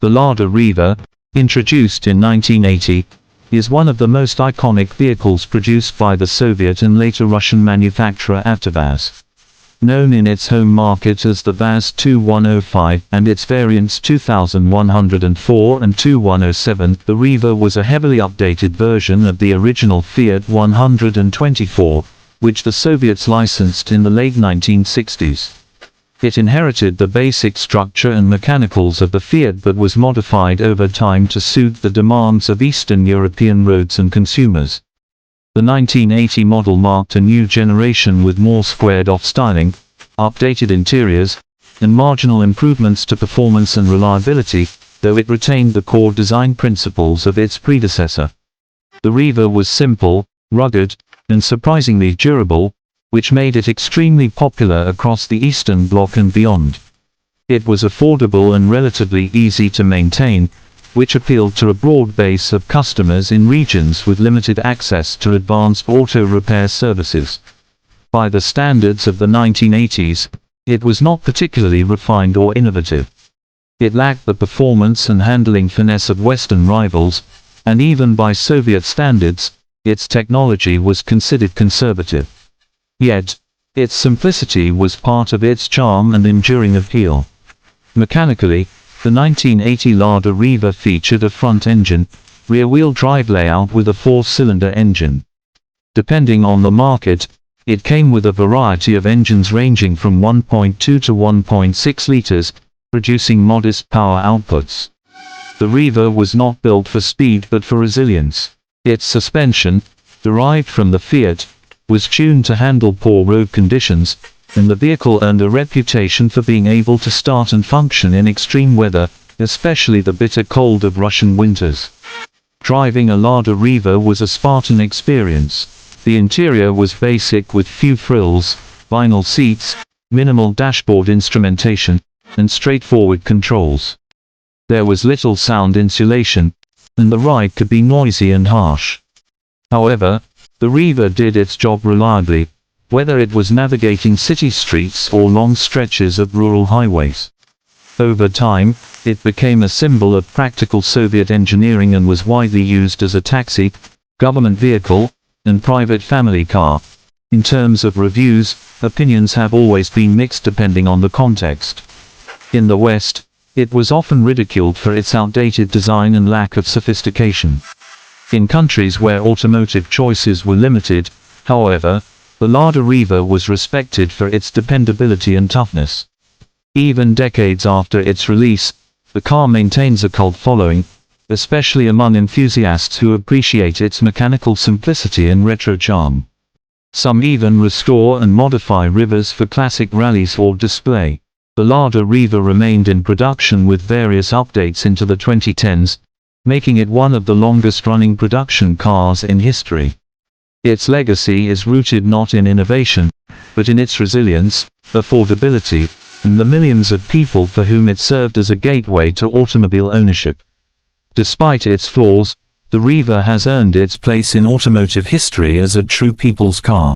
The Lada Riva, introduced in 1980, is one of the most iconic vehicles produced by the Soviet and later Russian manufacturer AvtoVAZ. Known in its home market as the VAZ 2105 and its variants 2104 and 2107, the Riva was a heavily updated version of the original Fiat 124, which the Soviets licensed in the late 1960s. It inherited the basic structure and mechanicals of the Fiat but was modified over time to suit the demands of Eastern European roads and consumers. The 1980 model marked a new generation with more squared-off styling, updated interiors, and marginal improvements to performance and reliability, though it retained the core design principles of its predecessor. The Riva was simple, rugged, and surprisingly durable, which made it extremely popular across the Eastern Bloc and beyond. It was affordable and relatively easy to maintain, which appealed to a broad base of customers in regions with limited access to advanced auto repair services. By the standards of the 1980s, it was not particularly refined or innovative. It lacked the performance and handling finesse of Western rivals, and even by Soviet standards, its technology was considered conservative. Yet, its simplicity was part of its charm and enduring appeal. Mechanically, the 1980 Lada Riva featured a front-engine, rear-wheel drive layout with a 4-cylinder engine. Depending on the market, it came with a variety of engines ranging from 1.2 to 1.6 liters, producing modest power outputs. The Riva was not built for speed but for resilience. Its suspension, derived from the Fiat, was tuned to handle poor road conditions, and the vehicle earned a reputation for being able to start and function in extreme weather, especially the bitter cold of Russian winters. Driving a Lada Riva was a Spartan experience. The interior was basic with few frills, vinyl seats, minimal dashboard instrumentation, and straightforward controls. There was little sound insulation, and the ride could be noisy and harsh. However, the Riva did its job reliably, whether it was navigating city streets or long stretches of rural highways. Over time, it became a symbol of practical Soviet engineering and was widely used as a taxi, government vehicle, and private family car. In terms of reviews, opinions have always been mixed depending on the context. In the West, it was often ridiculed for its outdated design and lack of sophistication. In countries where automotive choices were limited, however, the Lada Riva was respected for its dependability and toughness. Even decades after its release, the car maintains a cult following, especially among enthusiasts who appreciate its mechanical simplicity and retro charm. Some even restore and modify Rivas for classic rallies or display. The Lada Riva remained in production with various updates into the 2010s, making it one of the longest-running production cars in history. Its legacy is rooted not in innovation, but in its resilience, affordability, and the millions of people for whom it served as a gateway to automobile ownership. Despite its flaws, the Riva has earned its place in automotive history as a true people's car.